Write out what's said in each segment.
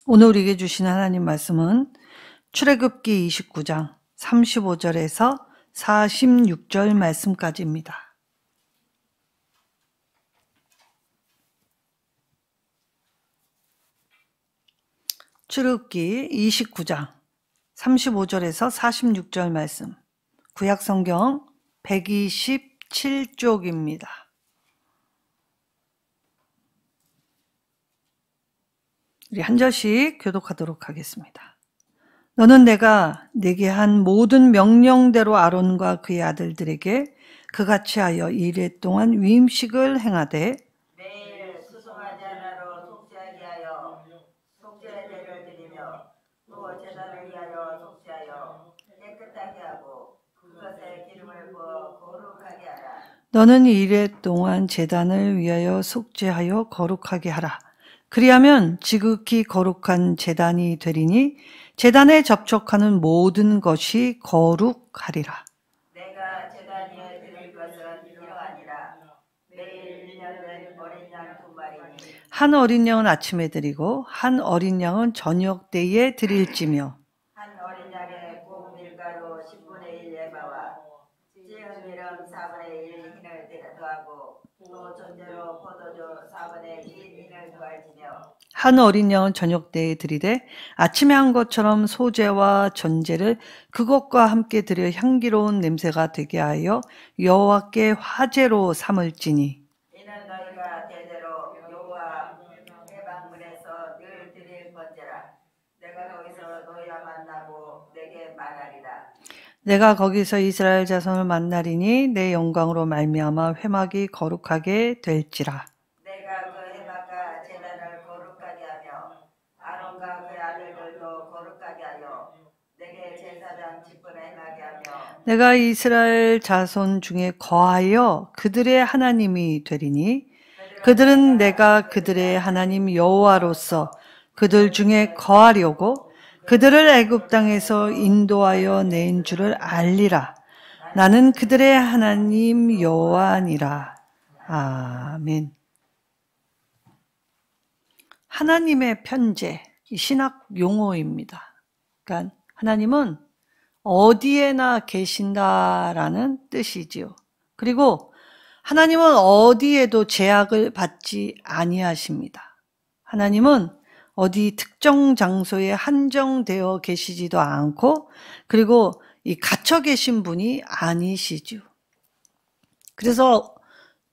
오늘 우리에게 주신 하나님 말씀은 출애굽기 29장 35절에서 46절 말씀까지입니다. 출애굽기 29장 35절에서 46절 말씀, 구약성경 127쪽입니다. 우리 한 절씩 교독하도록 하겠습니다. 너는 내가 네게 한 모든 명령대로 아론과 그의 아들들에게 그같이 하여 이레 동안 위임식을 행하되 매일 수송아지 하나로 속죄하게 하여 속죄제를 드리며 또 제단을 위하여 속죄하여 깨끗하게 하고 그것에 기름을 부어 거룩하게 하라. 너는 이레 동안 제단을 위하여 속죄하여 거룩하게 하라. 그리하면 지극히 거룩한 제단이 되리니 제단에 접촉하는 모든 것이 거룩하리라. 내가 제단 위에 드릴 것은 이러하니라. 매일 1년 된 어린 양 2마리니 한 어린 양은 아침에 드리고 한 어린 양은 저녁 때에 드릴지며 한 어린 양에 고운 밀가루 10분의 1 에바와 찌은 기름 4분의 1 흰을 더하고 또 전제로 포도주 4분의 1 흰을 더할지며 한 어린 양은 저녁 때에 드리되 아침에 한 것처럼 소제와 전제를 그것과 함께 드려 향기로운 냄새가 되게 하여 여호와께 화제로 삼을지니 이는 너희가 대대로 여호와 회방문에서 늘 드릴 번제라. 내가 거기서 너희와 만나고 내게 말하리라. 내가 거기서 이스라엘 자손을 만나리니 내 영광으로 말미암아 회막이 거룩하게 될지라. 내가 그 회막과 제단을 거룩하게 하며 아론과 그의 아들들도 거룩하게 하여 내게 제사장 직분을 행하게 하며 내가 이스라엘 자손 중에 거하여 그들의 하나님이 되리니 그들은 내가 그들의 하나님 여호와로서 그들 중에 거하려고 그들을 애굽 땅에서 인도하여 낸 줄을 알리라. 나는 그들의 하나님 여호와니라. 아멘. 하나님의 편재, 신학 용어입니다. 그러니까 하나님은 어디에나 계신다라는 뜻이지요. 그리고 하나님은 어디에도 제약을 받지 아니하십니다. 하나님은 어디 특정 장소에 한정되어 계시지도 않고 그리고 이 갇혀 계신 분이 아니시죠. 그래서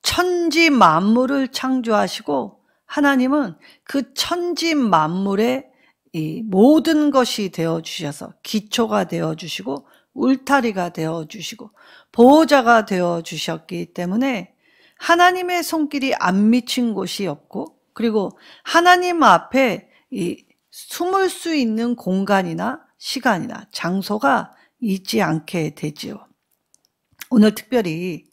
천지 만물을 창조하시고 하나님은 그 천지 만물의 이 모든 것이 되어주셔서 기초가 되어주시고 울타리가 되어주시고 보호자가 되어주셨기 때문에 하나님의 손길이 안 미친 곳이 없고 그리고 하나님 앞에 이 숨을 수 있는 공간이나 시간이나 장소가 있지 않게 되지요. 오늘 특별히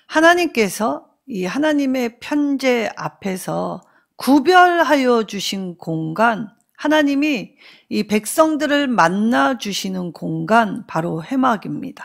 하나님께서 이 하나님의 편재 앞에서 구별하여 주신 공간, 하나님이 이 백성들을 만나 주시는 공간, 바로 회막입니다.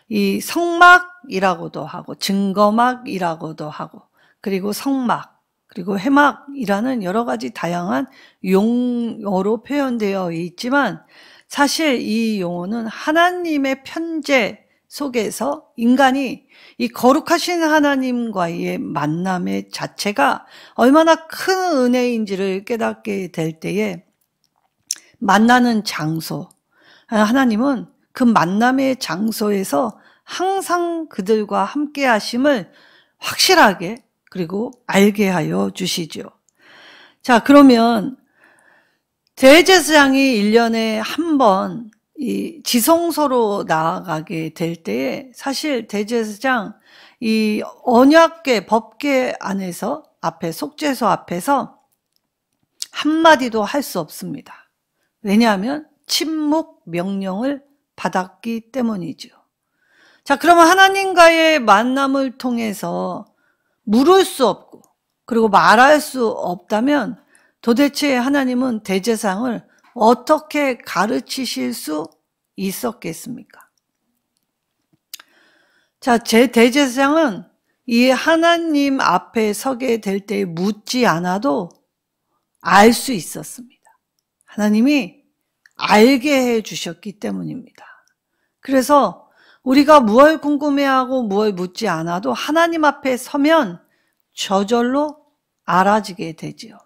이 성막이라고도 하고 증거막이라고도 하고 그리고 성막 그리고 회막이라는 여러 가지 다양한 용어로 표현되어 있지만 사실 이 용어는 하나님의 편재 속에서 인간이 이 거룩하신 하나님과의 만남의 자체가 얼마나 큰 은혜인지를 깨닫게 될 때에 만나는 장소, 하나님은 그 만남의 장소에서 항상 그들과 함께 하심을 확실하게 그리고 알게 하여 주시죠. 자, 그러면 대제사장이 1년에 한 번 이 지성소로 나아가게 될 때에 사실 대제사장 이 언약궤 법궤 안에서 앞에 속죄소 앞에서 한마디도 할 수 없습니다. 왜냐하면 침묵 명령을 받았기 때문이죠. 자, 그러면 하나님과의 만남을 통해서 물을 수 없고 그리고 말할 수 없다면 도대체 하나님은 대제사장을 어떻게 가르치실 수 있었겠습니까? 자, 제 대제사장은 이 하나님 앞에 서게 될 때 묻지 않아도 알 수 있었습니다. 하나님이 알게 해 주셨기 때문입니다. 그래서 우리가 무엇을 궁금해하고 무엇을 묻지 않아도 하나님 앞에 서면 저절로 알아지게 되지요.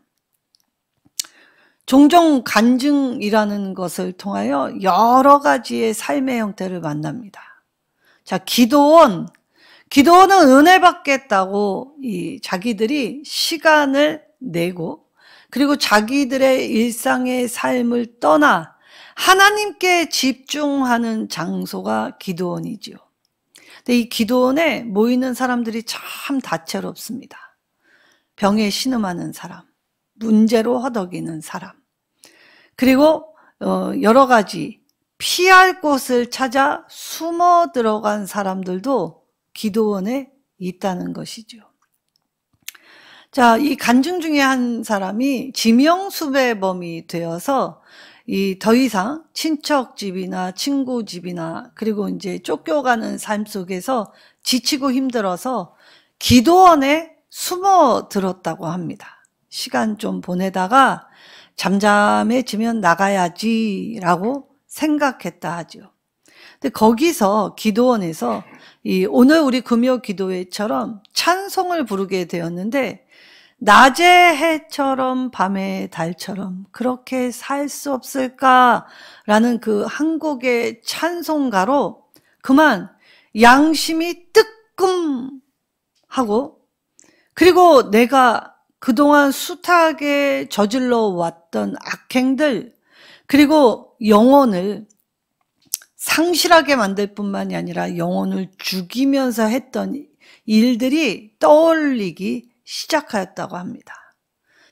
종종 간증이라는 것을 통하여 여러 가지의 삶의 형태를 만납니다. 자, 기도원은 은혜 받겠다고 자기들이 시간을 내고 그리고 자기들의 일상의 삶을 떠나 하나님께 집중하는 장소가 기도원이지요. 근데 이 기도원에 모이는 사람들이 참 다채롭습니다. 병에 신음하는 사람, 문제로 허덕이는 사람, 그리고 여러 가지 피할 곳을 찾아 숨어 들어간 사람들도 기도원에 있다는 것이죠. 자, 이 간증 중에 한 사람이 지명수배범이 되어서 더 이상 친척 집이나 친구 집이나 그리고 이제 쫓겨가는 삶 속에서 지치고 힘들어서 기도원에 숨어 들었다고 합니다. 시간 좀 보내다가 잠잠해지면 나가야지라고 생각했다 하죠. 근데 거기서 기도원에서 오늘 우리 금요 기도회처럼 찬송을 부르게 되었는데 낮의 해처럼 밤의 달처럼 그렇게 살 수 없을까라는 그 한 곡의 찬송가로 그만 양심이 뜨끔하고 그리고 내가 그동안 숱하게 저질러 왔던 악행들 그리고 영혼을 상실하게 만들 뿐만이 아니라 영혼을 죽이면서 했던 일들이 떠올리기 시작하였다고 합니다.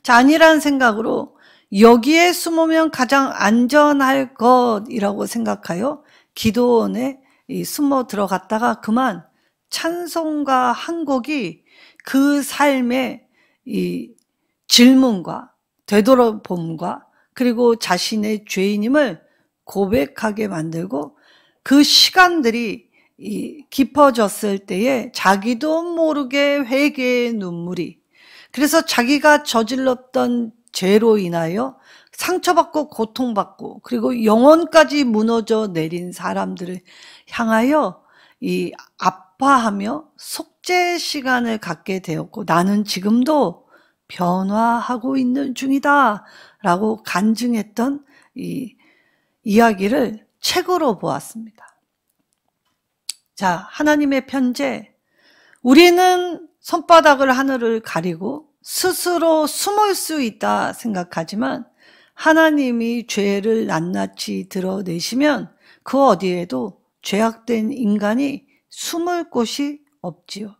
자, 아니라는 생각으로 여기에 숨으면 가장 안전할 것이라고 생각하여 기도원에 숨어 들어갔다가 그만 찬송가 한 곡이 그 삶의 질문과 되돌아봄과 그리고 자신의 죄인임을 고백하게 만들고 그 시간들이 깊어졌을 때에 자기도 모르게 회개의 눈물이 그래서 자기가 저질렀던 죄로 인하여 상처받고 고통받고 그리고 영혼까지 무너져 내린 사람들을 향하여 아파하며 속죄 시간을 갖게 되었고 나는 지금도 변화하고 있는 중이다 라고 간증했던 이야기를 책으로 보았습니다. 자, 하나님의 편제, 우리는 손바닥을 하늘을 가리고 스스로 숨을 수 있다 생각하지만 하나님이 죄를 낱낱이 드러내시면 그 어디에도 죄악된 인간이 숨을 곳이 없지요.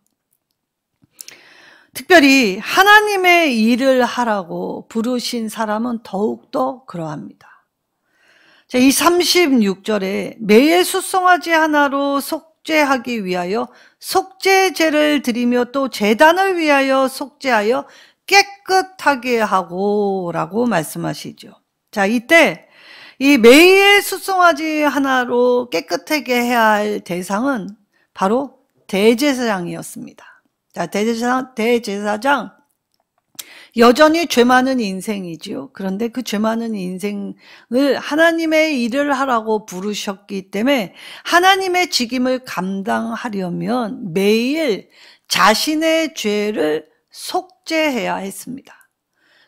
특별히 하나님의 일을 하라고 부르신 사람은 더욱더 그러합니다. 자, 이 36절에 매일 숫송아지 하나로 속죄하기 위하여 속죄제를 드리며 또 제단을 위하여 속죄하여 깨끗하게 하고 라고 말씀하시죠. 자, 이때 이 매일 숫송아지 하나로 깨끗하게 해야 할 대상은 바로 대제사장이었습니다. 자, 대제사장 여전히 죄 많은 인생이지요. 그런데 그 죄 많은 인생을 하나님의 일을 하라고 부르셨기 때문에 하나님의 직임을 감당하려면 매일 자신의 죄를 속죄해야 했습니다.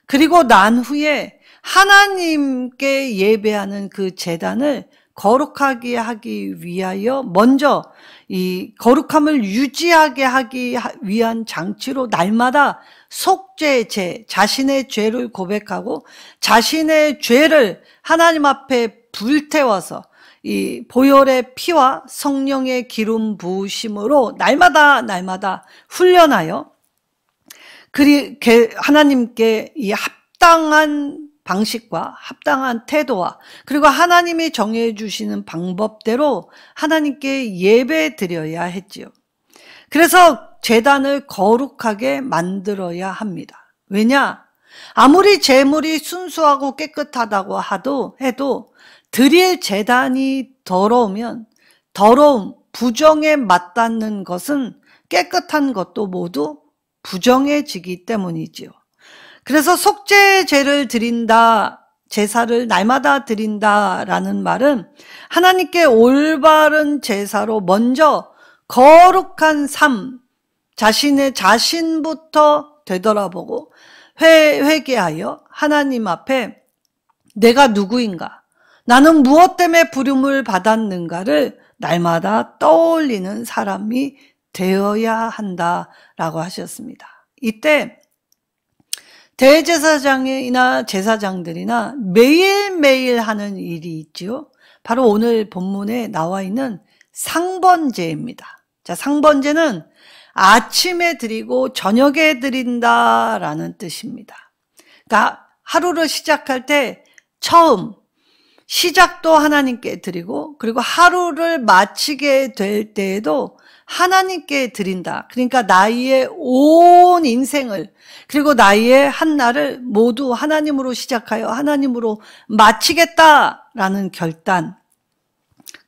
그리고 난 후에 하나님께 예배하는 그 제단을 거룩하게 하기 위하여 먼저 이 거룩함을 유지하게 하기 위한 장치로 날마다 속죄제, 자신의 죄를 고백하고 자신의 죄를 하나님 앞에 불태워서 이 보혈의 피와 성령의 기름 부으심으로 날마다 훈련하여 하나님께 이 합당한 방식과 합당한 태도와 그리고 하나님이 정해 주시는 방법대로 하나님께 예배 드려야 했지요. 그래서 제단을 거룩하게 만들어야 합니다. 왜냐? 아무리 제물이 순수하고 깨끗하다고 해도 드릴 제단이 더러우면 더러움, 부정에 맞닿는 것은 깨끗한 것도 모두 부정해지기 때문이지요. 그래서 속죄제를 드린다, 제사를 날마다 드린다라는 말은 하나님께 올바른 제사로 먼저 거룩한 삶, 자신의 자신부터 되돌아보고 회개하여 하나님 앞에 내가 누구인가, 나는 무엇 때문에 부름을 받았는가를 날마다 떠올리는 사람이 되어야 한다라고 하셨습니다. 이때 대제사장이나 제사장들이나 매일매일 하는 일이 있죠. 바로 오늘 본문에 나와 있는 상번제입니다. 자, 상번제는 아침에 드리고 저녁에 드린다라는 뜻입니다. 그러니까 하루를 시작할 때 처음 시작도 하나님께 드리고, 그리고 하루를 마치게 될 때에도 하나님께 드린다. 그러니까 나의 온 인생을, 그리고 나의 한 날을 모두 하나님으로 시작하여 하나님으로 마치겠다라는 결단.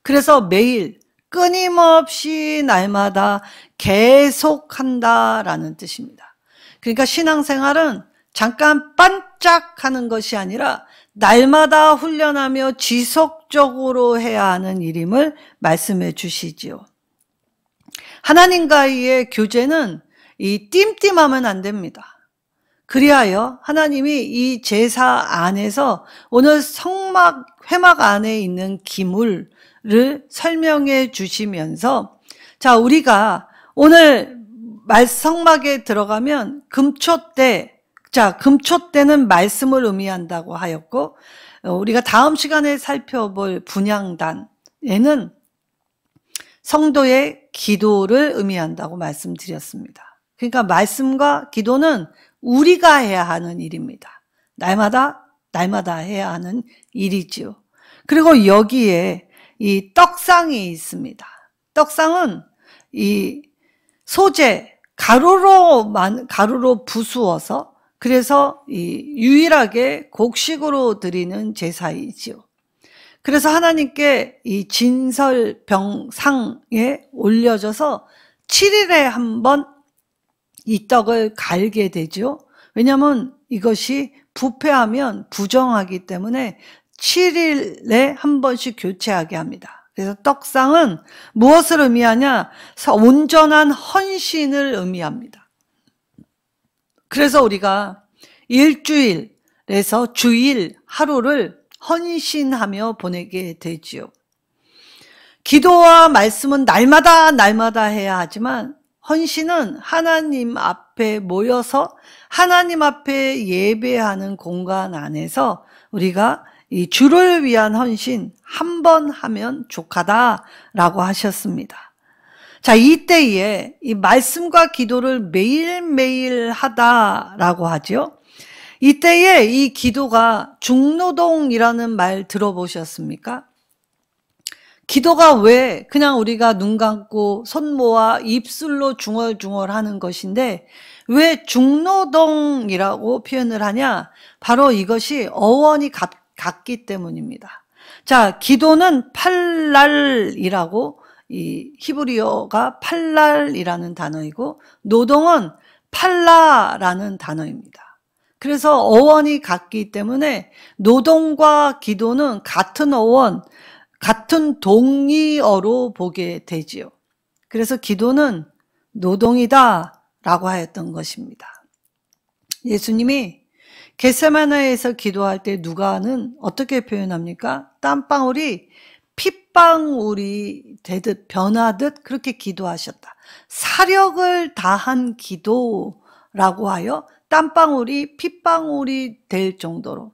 그래서 매일 끊임없이 날마다 계속한다라는 뜻입니다. 그러니까 신앙생활은 잠깐 반짝하는 것이 아니라 날마다 훈련하며 지속적으로 해야 하는 일임을 말씀해 주시지요. 하나님과의 교제는 이 뜀뜀하면 안 됩니다. 그리하여 하나님이 이 제사 안에서 오늘 회막 안에 있는 기물을 설명해 주시면서, 자, 우리가 오늘 성막에 들어가면 금초대, 자, 금초대는 말씀을 의미한다고 하였고, 우리가 다음 시간에 살펴볼 분향단에는 성도의 기도를 의미한다고 말씀드렸습니다. 그러니까 말씀과 기도는 우리가 해야 하는 일입니다. 날마다 해야 하는 일이지요. 그리고 여기에 이 떡상이 있습니다. 떡상은 이 소재, 가루로 부수어서, 그래서 이 유일하게 곡식으로 드리는 제사이지요. 그래서 하나님께 이 진설병상에 올려져서 7일에 한 번 이 떡을 갈게 되죠. 왜냐하면 이것이 부패하면 부정하기 때문에 7일에 한 번씩 교체하게 합니다. 그래서 떡상은 무엇을 의미하냐? 온전한 헌신을 의미합니다. 그래서 우리가 일주일에서 주일 하루를 헌신하며 보내게 되지요. 기도와 말씀은 날마다 해야 하지만, 헌신은 하나님 앞에 모여서 하나님 앞에 예배하는 공간 안에서 우리가 이 주를 위한 헌신 한 번 하면 족하다라고 하셨습니다. 자, 이때에 이 말씀과 기도를 매일매일 하다라고 하죠. 이때에 이 기도가 중노동이라는 말 들어보셨습니까? 기도가 왜 그냥 우리가 눈 감고 손 모아 입술로 중얼중얼 하는 것인데 왜 중노동이라고 표현을 하냐? 바로 이것이 어원이 같기 때문입니다. 자, 기도는 팔랄이라고, 이 히브리어가 팔랄이라는 단어이고, 노동은 팔라라는 단어입니다. 그래서 어원이 같기 때문에 노동과 기도는 같은 어원, 같은 동의어로 보게 되지요. 그래서 기도는 노동이다 라고 하였던 것입니다. 예수님이 겟세마네에서 기도할 때 누가는 어떻게 표현합니까? 땀방울이 핏방울이 되듯 변하듯 그렇게 기도하셨다. 사력을 다한 기도라고 하여 땀방울이 핏방울이 될 정도로.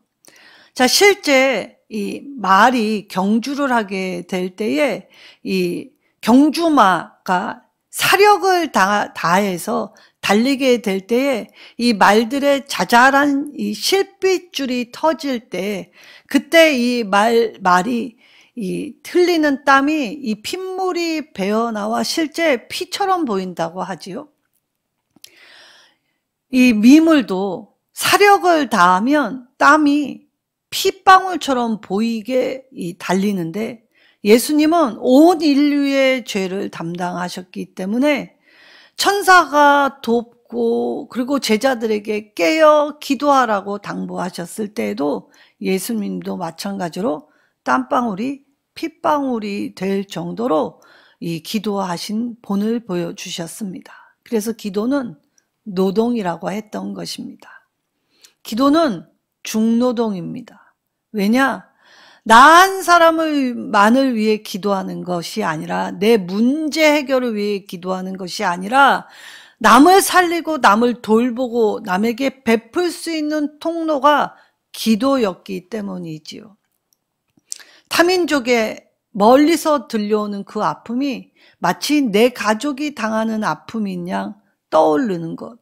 자, 실제 이 말이 경주를 하게 될 때에 이 경주마가 사력을 다해서 달리게 될 때에 이 말들의 자잘한 이 실핏줄이 터질 때, 그때 이 말이 이 흘리는 땀이 이 핏물이 배어나와 실제 피처럼 보인다고 하지요. 이 미물도 사력을 다하면 땀이 핏방울처럼 보이게 달리는데, 예수님은 온 인류의 죄를 담당하셨기 때문에 천사가 돕고 있고, 그리고 제자들에게 깨어 기도하라고 당부하셨을 때에도 예수님도 마찬가지로 땀방울이 핏방울이 될 정도로 이 기도하신 본을 보여주셨습니다. 그래서 기도는 노동이라고 했던 것입니다. 기도는 중노동입니다. 왜냐? 나 한 사람만을 위해 기도하는 것이 아니라, 내 문제 해결을 위해 기도하는 것이 아니라, 남을 살리고 남을 돌보고 남에게 베풀 수 있는 통로가 기도였기 때문이지요. 타민족의 멀리서 들려오는 그 아픔이 마치 내 가족이 당하는 아픔인 양 떠오르는 것.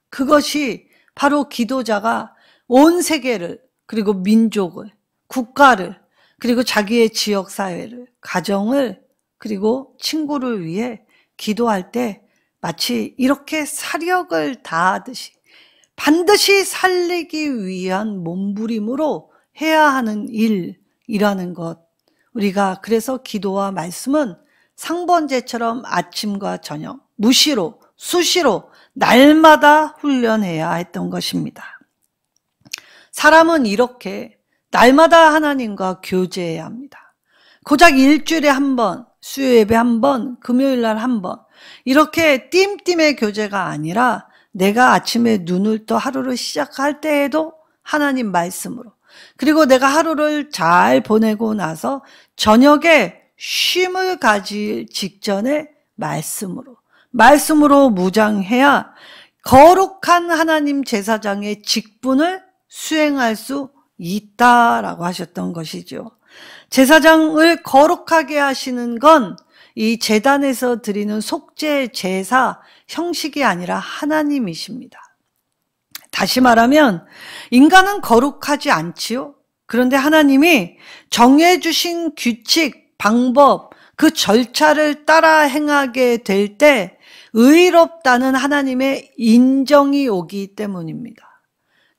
그것이 바로 기도자가 온 세계를, 그리고 민족을, 국가를, 그리고 자기의 지역사회를, 가정을, 그리고 친구를 위해 기도할 때 마치 이렇게 사력을 다하듯이 반드시 살리기 위한 몸부림으로 해야 하는 일이라는 것. 우리가 그래서 기도와 말씀은 상번제처럼 아침과 저녁, 무시로, 수시로, 날마다 훈련해야 했던 것입니다. 사람은 이렇게 날마다 하나님과 교제해야 합니다. 고작 일주일에 한 번, 수요예배 한 번, 금요일날 한 번, 이렇게 띵띵의 교제가 아니라 내가 아침에 눈을 떠 하루를 시작할 때에도 하나님 말씀으로, 그리고 내가 하루를 잘 보내고 나서 저녁에 쉼을 가질 직전에 말씀으로 무장해야 거룩한 하나님 제사장의 직분을 수행할 수 있다라고 하셨던 것이죠. 제사장을 거룩하게 하시는 건 이 제단에서 드리는 속죄 제사 형식이 아니라 하나님이십니다. 다시 말하면 인간은 거룩하지 않지요. 그런데 하나님이 정해주신 규칙, 방법, 그 절차를 따라 행하게 될 때 의롭다는 하나님의 인정이 오기 때문입니다.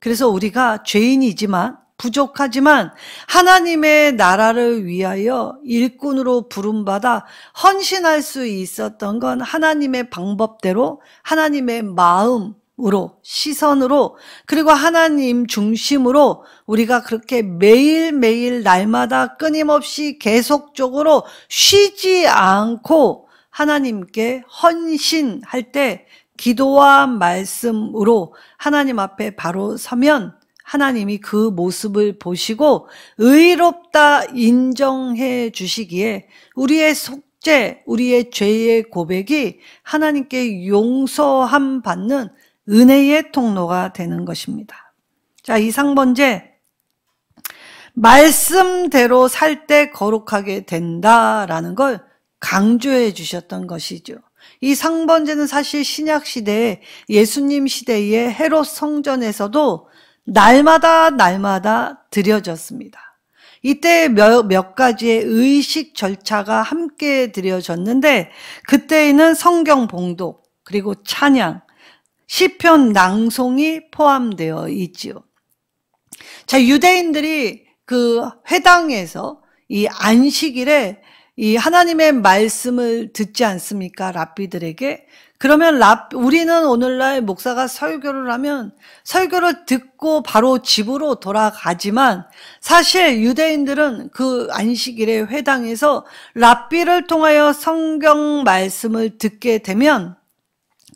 그래서 우리가 죄인이지만, 부족하지만 하나님의 나라를 위하여 일꾼으로 부름받아 헌신할 수 있었던 건 하나님의 방법대로, 하나님의 마음으로, 시선으로, 그리고 하나님 중심으로 우리가 그렇게 매일매일 날마다 끊임없이 계속적으로 쉬지 않고 하나님께 헌신할 때 기도와 말씀으로 하나님 앞에 바로 서면 하나님이 그 모습을 보시고 의롭다 인정해 주시기에 우리의 속죄, 우리의 죄의 고백이 하나님께 용서함 받는 은혜의 통로가 되는 것입니다. 자, 이 상번제, 말씀대로 살 때 거룩하게 된다라는 걸 강조해 주셨던 것이죠. 이 상번제는 사실 신약 시대에, 예수님 시대의 헤롯 성전에서도 날마다 드려졌습니다. 이때 몇 가지의 의식 절차가 함께 드려졌는데, 그때에는 성경 봉독, 그리고 찬양, 시편 낭송이 포함되어 있지요. 자, 유대인들이 그 회당에서 이 안식일에 이 하나님의 말씀을 듣지 않습니까? 랍비들에게. 그러면 우리는 오늘날 목사가 설교를 하면 설교를 듣고 바로 집으로 돌아가지만, 사실 유대인들은 그 안식일의 회당에서 랍비를 통하여 성경 말씀을 듣게 되면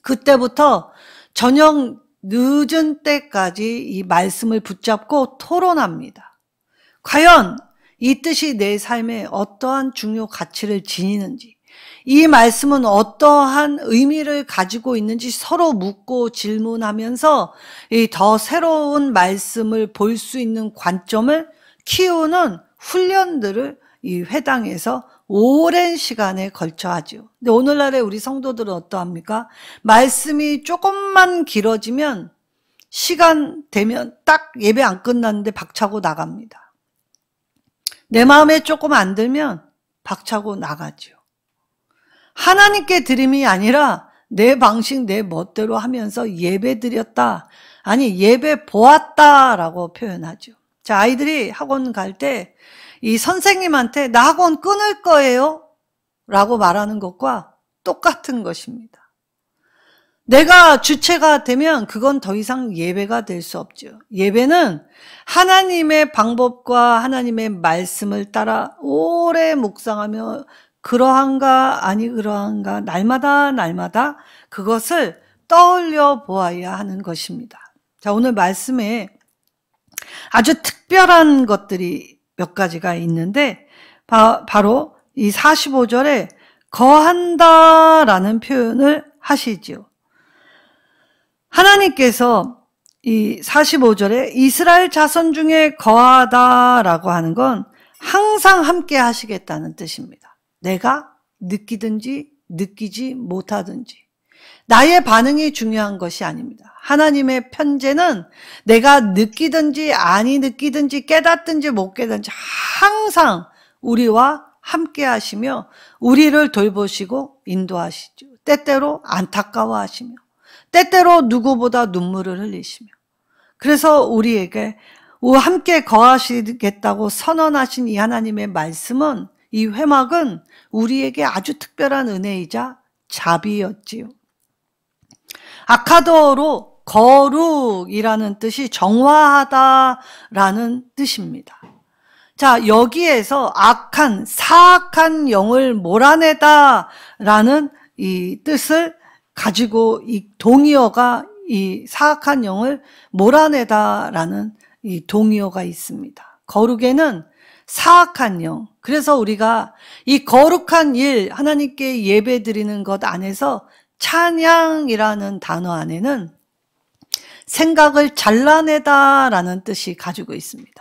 그때부터 저녁 늦은 때까지 이 말씀을 붙잡고 토론합니다. 과연 이 뜻이 내 삶에 어떠한 중요 가치를 지니는지, 이 말씀은 어떠한 의미를 가지고 있는지 서로 묻고 질문하면서 더 새로운 말씀을 볼 수 있는 관점을 키우는 훈련들을 이 회당에서 오랜 시간에 걸쳐 하죠. 근데 오늘날의 우리 성도들은 어떠합니까? 말씀이 조금만 길어지면 시간 되면 딱 예배 안 끝났는데 박차고 나갑니다. 내 마음에 조금 안 들면 박차고 나가죠. 하나님께 드림이 아니라 내 방식, 내 멋대로 하면서 예배 드렸다, 아니 예배 보았다라고 표현하죠. 자, 아이들이 학원 갈 때 이 선생님한테 나 학원 끊을 거예요 라고 말하는 것과 똑같은 것입니다. 내가 주체가 되면 그건 더 이상 예배가 될 수 없죠. 예배는 하나님의 방법과 하나님의 말씀을 따라 오래 묵상하며 그러한가 아니 그러한가 날마다 그것을 떠올려 보아야 하는 것입니다. 자, 오늘 말씀에 아주 특별한 것들이 몇 가지가 있는데 바로 이 45절에 거한다라는 표현을 하시지요. 하나님께서 이 45절에 이스라엘 자손 중에 거하다라고 하는 건 항상 함께 하시겠다는 뜻입니다. 내가 느끼든지 느끼지 못하든지 나의 반응이 중요한 것이 아닙니다. 하나님의 편재는 내가 느끼든지 아니 느끼든지 깨닫든지 못 깨닫든지 항상 우리와 함께 하시며 우리를 돌보시고 인도하시죠. 때때로 안타까워하시며 때때로 누구보다 눈물을 흘리시며 그래서 우리에게 함께 거하시겠다고 선언하신 이 하나님의 말씀은 이 회막은 우리에게 아주 특별한 은혜이자 자비였지요. 아카도어로 거룩이라는 뜻이 정화하다라는 뜻입니다. 자, 여기에서 악한, 사악한 영을 몰아내다라는 이 뜻을 가지고 이 동의어가 이 사악한 영을 몰아내다라는 이 동의어가 있습니다. 거룩에는 사악한 영. 그래서 우리가 이 거룩한 일, 하나님께 예배 드리는 것 안에서 찬양이라는 단어 안에는 생각을 잘라내다라는 뜻이 가지고 있습니다.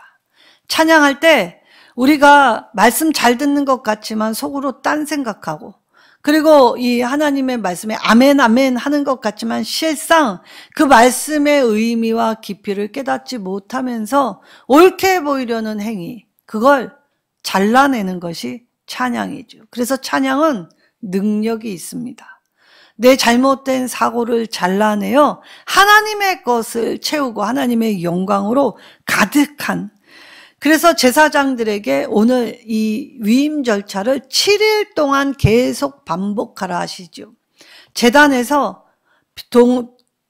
찬양할 때 우리가 말씀 잘 듣는 것 같지만 속으로 딴 생각하고 그리고 이 하나님의 말씀에 아멘 아멘 하는 것 같지만 실상 그 말씀의 의미와 깊이를 깨닫지 못하면서 옳게 보이려는 행위, 그걸 잘라내는 것이 찬양이죠. 그래서 찬양은 능력이 있습니다. 내 잘못된 사고를 잘라내어 하나님의 것을 채우고 하나님의 영광으로 가득한, 그래서 제사장들에게 오늘 이 위임 절차를 7일 동안 계속 반복하라 하시죠. 제단에서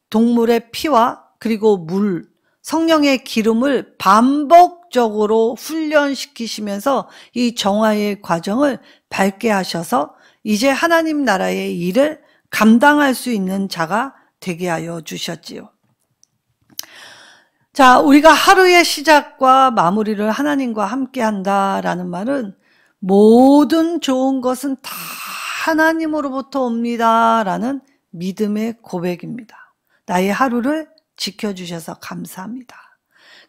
동물의 피와 그리고 물, 성령의 기름을 반복적으로 훈련시키시면서 이 정화의 과정을 밟게 하셔서 이제 하나님 나라의 일을 감당할 수 있는 자가 되게 하여 주셨지요. 자, 우리가 하루의 시작과 마무리를 하나님과 함께 한다라는 말은 모든 좋은 것은 다 하나님으로부터 옵니다라는 믿음의 고백입니다. 나의 하루를 지켜주셔서 감사합니다.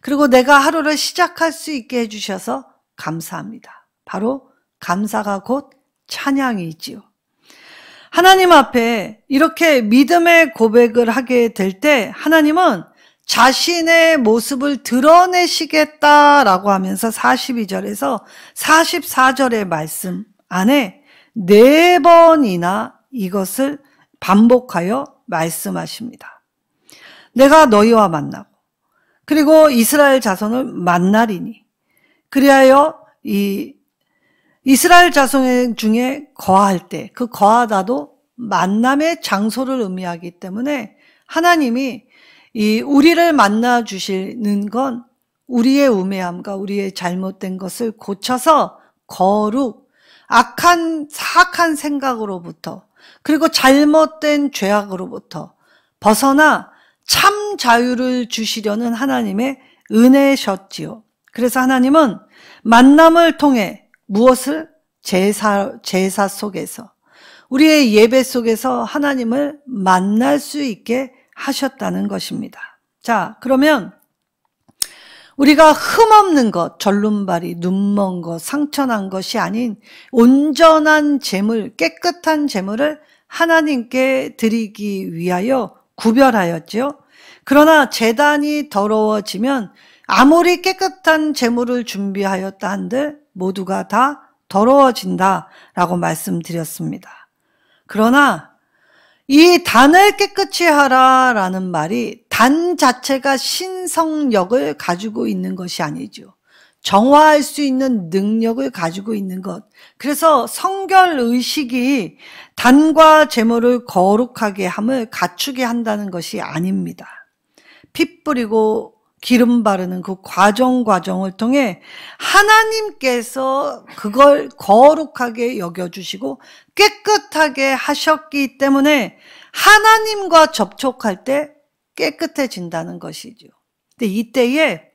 그리고 내가 하루를 시작할 수 있게 해주셔서 감사합니다. 바로 감사가 곧 찬양이지요. 하나님 앞에 이렇게 믿음의 고백을 하게 될 때 하나님은 자신의 모습을 드러내시겠다라고 하면서 42절에서 44절의 말씀 안에 4번이나 이것을 반복하여 말씀하십니다. 내가 너희와 만나고 그리고 이스라엘 자손을 만나리니 그리하여 이 이스라엘 자손 중에 거할 때 그 거하다도 만남의 장소를 의미하기 때문에 하나님이 이 우리를 만나 주시는 건 우리의 우매함과 우리의 잘못된 것을 고쳐서 거룩, 악한 사악한 생각으로부터 그리고 잘못된 죄악으로부터 벗어나 참 자유를 주시려는 하나님의 은혜셨지요. 그래서 하나님은 만남을 통해 무엇을? 제사 속에서 우리의 예배 속에서 하나님을 만날 수 있게 하셨다는 것입니다. 자, 그러면 우리가 흠없는 것, 절름발이, 눈먼 것, 상처난 것이 아닌 온전한 제물, 깨끗한 제물을 하나님께 드리기 위하여 구별하였지요. 그러나 제단이 더러워지면 아무리 깨끗한 제물을 준비하였다 한들 모두가 다 더러워진다라고 말씀드렸습니다. 그러나 이 단을 깨끗이 하라라는 말이 단 자체가 신성력을 가지고 있는 것이 아니죠. 정화할 수 있는 능력을 가지고 있는 것. 그래서 성결 의식이 단과 제물을 거룩하게 함을 갖추게 한다는 것이 아닙니다. 피 뿌리고 기름 바르는 그 과정을 통해 하나님께서 그걸 거룩하게 여겨주시고 깨끗하게 하셨기 때문에 하나님과 접촉할 때 깨끗해진다는 것이죠. 근데 이때에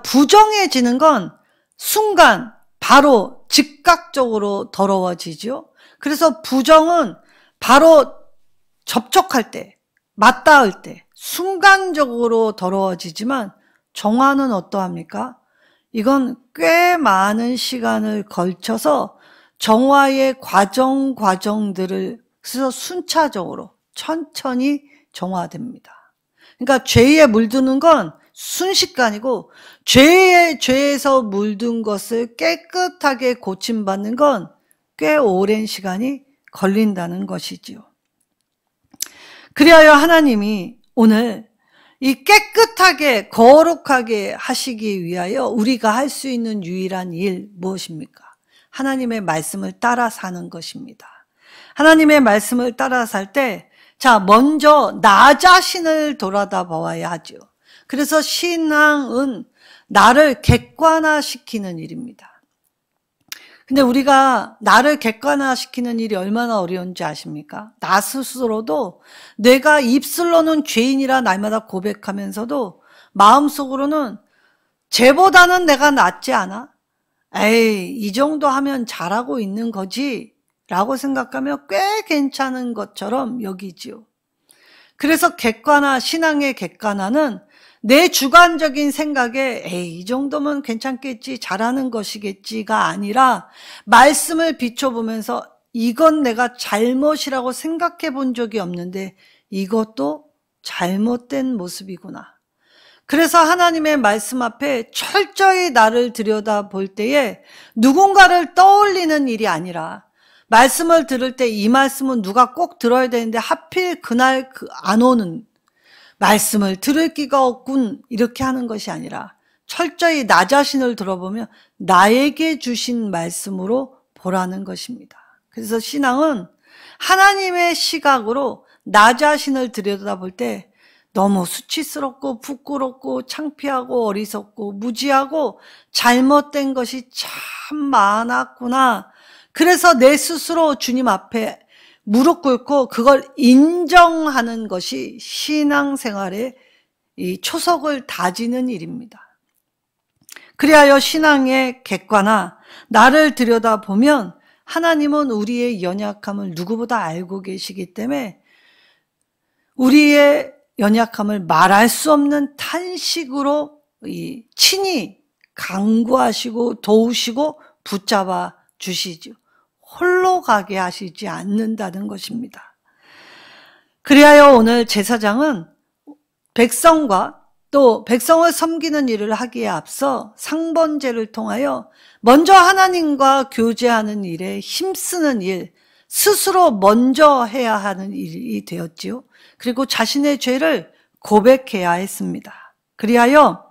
부정해지는 건 순간 바로 즉각적으로 더러워지죠. 그래서 부정은 바로 접촉할 때, 맞닿을 때 순간적으로 더러워지지만 정화는 어떠합니까? 이건 꽤 많은 시간을 걸쳐서 정화의 과정들을 그래서 순차적으로 천천히 정화됩니다. 그러니까 죄에 물드는 건 순식간이고 죄에서 물든 것을 깨끗하게 고침받는 건 꽤 오랜 시간이 걸린다는 것이지요. 그리하여 하나님이 오늘 이 깨끗하게 거룩하게 하시기 위하여 우리가 할 수 있는 유일한 일 무엇입니까? 하나님의 말씀을 따라 사는 것입니다. 하나님의 말씀을 따라 살 때 먼저 나 자신을 돌아다 보아야 하죠. 그래서 신앙은 나를 객관화시키는 일입니다. 근데 우리가 나를 객관화시키는 일이 얼마나 어려운지 아십니까? 나 스스로도 내가 입술로는 죄인이라 날마다 고백하면서도 마음속으로는 쟤보다는 내가 낫지 않아? 에이, 이 정도 하면 잘하고 있는 거지 라고 생각하며 꽤 괜찮은 것처럼 여기지요. 그래서 신앙의 객관화는 내 주관적인 생각에 에이, 이 정도면 괜찮겠지, 잘하는 것이겠지가 아니라 말씀을 비춰보면서 이건 내가 잘못이라고 생각해 본 적이 없는데 이것도 잘못된 모습이구나. 그래서 하나님의 말씀 앞에 철저히 나를 들여다볼 때에 누군가를 떠올리는 일이 아니라 말씀을 들을 때 이 말씀은 누가 꼭 들어야 되는데 하필 그날 안 오는 말씀을 들을 기가 없군 이렇게 하는 것이 아니라 철저히 나 자신을 들어보면 나에게 주신 말씀으로 보라는 것입니다. 그래서 신앙은 하나님의 시각으로 나 자신을 들여다볼 때 너무 수치스럽고 부끄럽고 창피하고 어리석고 무지하고 잘못된 것이 참 많았구나. 그래서 내 스스로 주님 앞에 무릎 꿇고 그걸 인정하는 것이 신앙생활의 이 초석을 다지는 일입니다. 그리하여 신앙의 객관화, 나를 들여다보면 하나님은 우리의 연약함을 누구보다 알고 계시기 때문에 우리의 연약함을 말할 수 없는 탄식으로 친히 강구하시고 도우시고 붙잡아 주시죠. 홀로 가게 하시지 않는다는 것입니다. 그리하여 오늘 제사장은 백성과 또 백성을 섬기는 일을 하기에 앞서 상번제를 통하여 먼저 하나님과 교제하는 일에 힘쓰는 일, 스스로 먼저 해야 하는 일이 되었지요. 그리고 자신의 죄를 고백해야 했습니다. 그리하여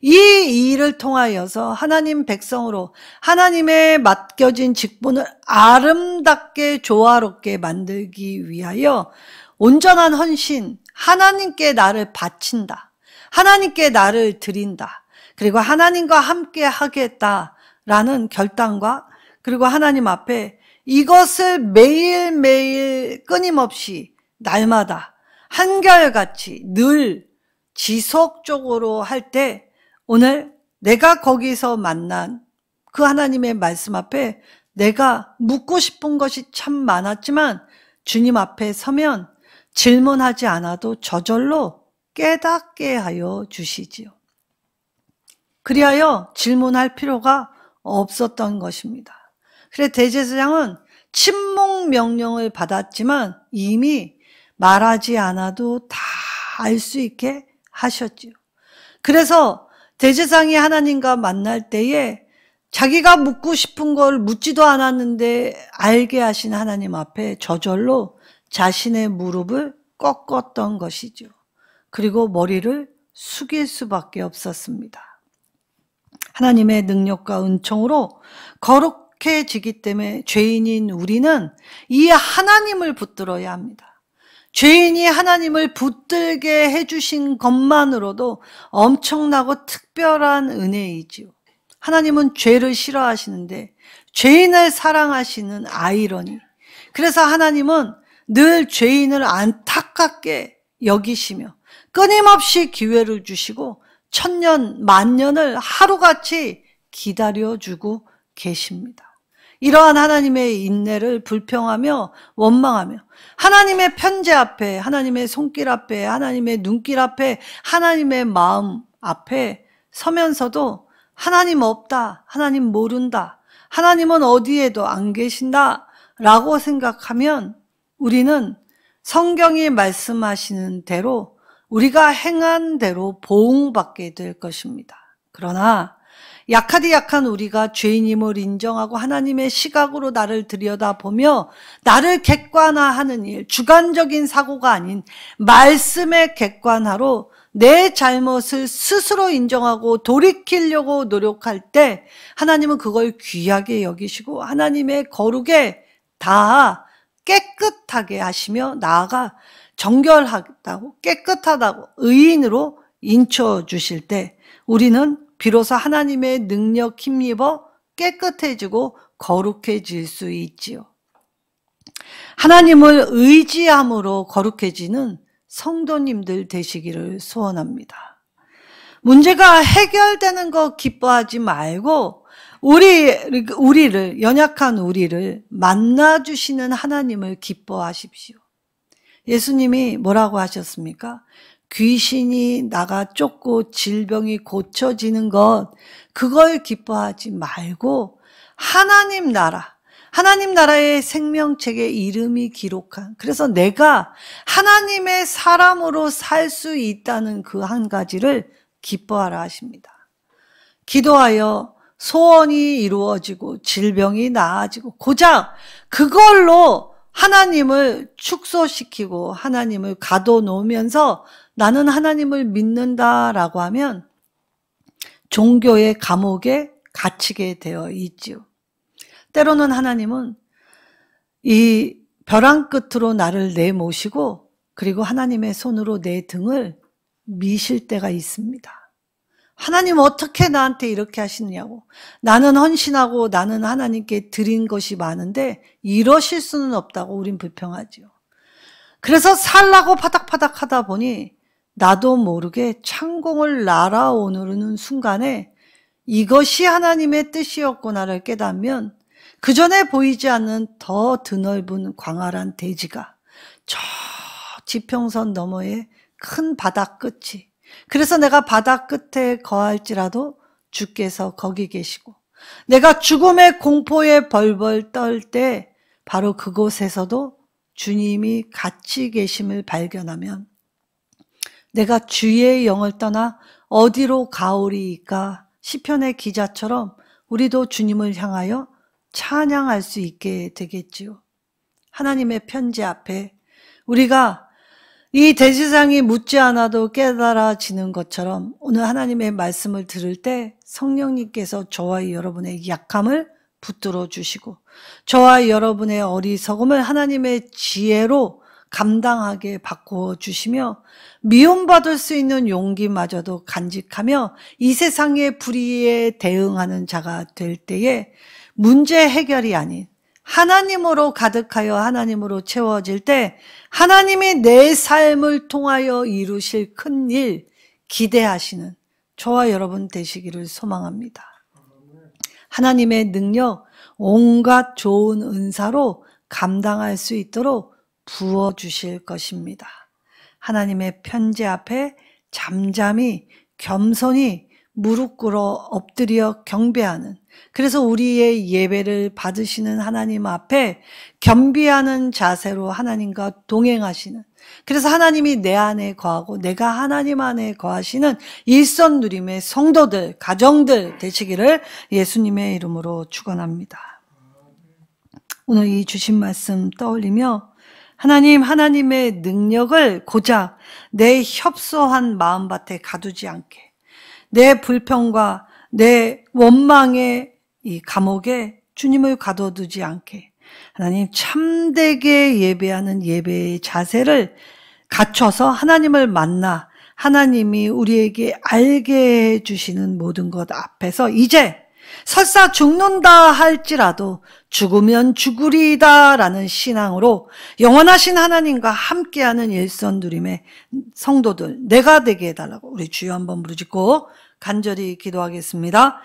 이 일을 통하여서 하나님 백성으로 하나님의 맡겨진 직분을 아름답게 조화롭게 만들기 위하여 온전한 헌신, 하나님께 나를 바친다. 하나님께 나를 드린다. 그리고 하나님과 함께 하겠다라는 결단과 그리고 하나님 앞에 이것을 매일매일 끊임없이 날마다 한결같이 늘 지속적으로 할 때 오늘 내가 거기서 만난 그 하나님의 말씀 앞에 내가 묻고 싶은 것이 참 많았지만 주님 앞에 서면 질문하지 않아도 저절로 깨닫게 하여 주시지요. 그리하여 질문할 필요가 없었던 것입니다. 그래서 대제사장은 침묵 명령을 받았지만 이미 말하지 않아도 다 알 수 있게 하셨지요. 그래서 대제사장이 하나님과 만날 때에 자기가 묻고 싶은 걸 묻지도 않았는데 알게 하신 하나님 앞에 저절로 자신의 무릎을 꺾었던 것이죠. 그리고 머리를 숙일 수밖에 없었습니다. 하나님의 능력과 은총으로 거룩해지기 때문에 죄인인 우리는 이 하나님을 붙들어야 합니다. 죄인이 하나님을 붙들게 해주신 것만으로도 엄청나고 특별한 은혜이지요. 하나님은 죄를 싫어하시는데 죄인을 사랑하시는 아이러니. 그래서 하나님은 늘 죄인을 안타깝게 여기시며 끊임없이 기회를 주시고 천년, 만년을 하루같이 기다려주고 계십니다. 이러한 하나님의 인내를 불평하며 원망하며 하나님의 편재 앞에, 하나님의 손길 앞에, 하나님의 눈길 앞에, 하나님의 마음 앞에 서면서도 하나님 없다, 하나님 모른다, 하나님은 어디에도 안 계신다 라고 생각하면 우리는 성경이 말씀하시는 대로 우리가 행한 대로 보응받게 될 것입니다. 그러나 약하디 약한 우리가 죄인임을 인정하고 하나님의 시각으로 나를 들여다보며 나를 객관화하는 일, 주관적인 사고가 아닌 말씀의 객관화로 내 잘못을 스스로 인정하고 돌이키려고 노력할 때 하나님은 그걸 귀하게 여기시고 하나님의 거룩에 다 깨끗하게 하시며 나아가 정결하다고 깨끗하다고 의인으로 인쳐주실 때 우리는 비로소 하나님의 능력 힘입어 깨끗해지고 거룩해질 수 있지요. 하나님을 의지함으로 거룩해지는 성도님들 되시기를 소원합니다. 문제가 해결되는 거 기뻐하지 말고 우리를 연약한 우리를 만나주시는 하나님을 기뻐하십시오. 예수님이 뭐라고 하셨습니까? 귀신이 나가 쫓고 질병이 고쳐지는 것, 그걸 기뻐하지 말고 하나님 나라의 생명책에 이름이 기록한, 그래서 내가 하나님의 사람으로 살 수 있다는 그 한 가지를 기뻐하라 하십니다. 기도하여 소원이 이루어지고 질병이 나아지고 고작 그걸로 하나님을 축소시키고 하나님을 가둬놓으면서 나는 하나님을 믿는다라고 하면 종교의 감옥에 갇히게 되어 있지요. 때로는 하나님은 이 벼랑 끝으로 나를 내모시고 그리고 하나님의 손으로 내 등을 미실 때가 있습니다. 하나님 어떻게 나한테 이렇게 하시느냐고. 나는 헌신하고 나는 하나님께 드린 것이 많은데 이러실 수는 없다고 우린 불평하지요. 그래서 살라고 파닥파닥 하다 보니 나도 모르게 창공을 날아오르는 순간에 이것이 하나님의 뜻이었구나를 깨닫면 그 전에 보이지 않는 더 드넓은 광활한 대지가 저 지평선 너머에 큰 바다 끝이, 그래서 내가 바다 끝에 거할지라도 주께서 거기 계시고 내가 죽음의 공포에 벌벌 떨 때 바로 그곳에서도 주님이 같이 계심을 발견하면 내가 주의 영을 떠나 어디로 가오리이까 시편의 기자처럼 우리도 주님을 향하여 찬양할 수 있게 되겠지요. 하나님의 편지 앞에 우리가 이 대지상이 묻지 않아도 깨달아지는 것처럼 오늘 하나님의 말씀을 들을 때 성령님께서 저와 여러분의 약함을 붙들어 주시고 저와 여러분의 어리석음을 하나님의 지혜로 감당하게 바꾸어 주시며 미움받을 수 있는 용기마저도 간직하며 이 세상의 불의에 대응하는 자가 될 때에 문제 해결이 아닌 하나님으로 가득하여 하나님으로 채워질 때 하나님이 내 삶을 통하여 이루실 큰 일 기대하시는 저와 여러분 되시기를 소망합니다. 하나님의 능력, 온갖 좋은 은사로 감당할 수 있도록 부어주실 것입니다. 하나님의 편지 앞에 잠잠히 겸손히 무릎 꿇어 엎드려 경배하는, 그래서 우리의 예배를 받으시는 하나님 앞에 겸비하는 자세로 하나님과 동행하시는, 그래서 하나님이 내 안에 거하고 내가 하나님 안에 거하시는 일선 누림의 성도들, 가정들 되시기를 예수님의 이름으로 축원합니다. 오늘 이 주신 말씀 떠올리며 하나님의 능력을 고작 내 협소한 마음밭에 가두지 않게, 내 불평과 내 원망의 이 감옥에 주님을 가둬두지 않게 하나님 참되게 예배하는 예배의 자세를 갖춰서 하나님을 만나 하나님이 우리에게 알게 해주시는 모든 것 앞에서 이제 설사 죽는다 할지라도 죽으면 죽으리다 라는 신앙으로 영원하신 하나님과 함께하는 일선 누림의 성도들 내가 되게 해달라고 우리 주여 한번 부르짖고 간절히 기도하겠습니다.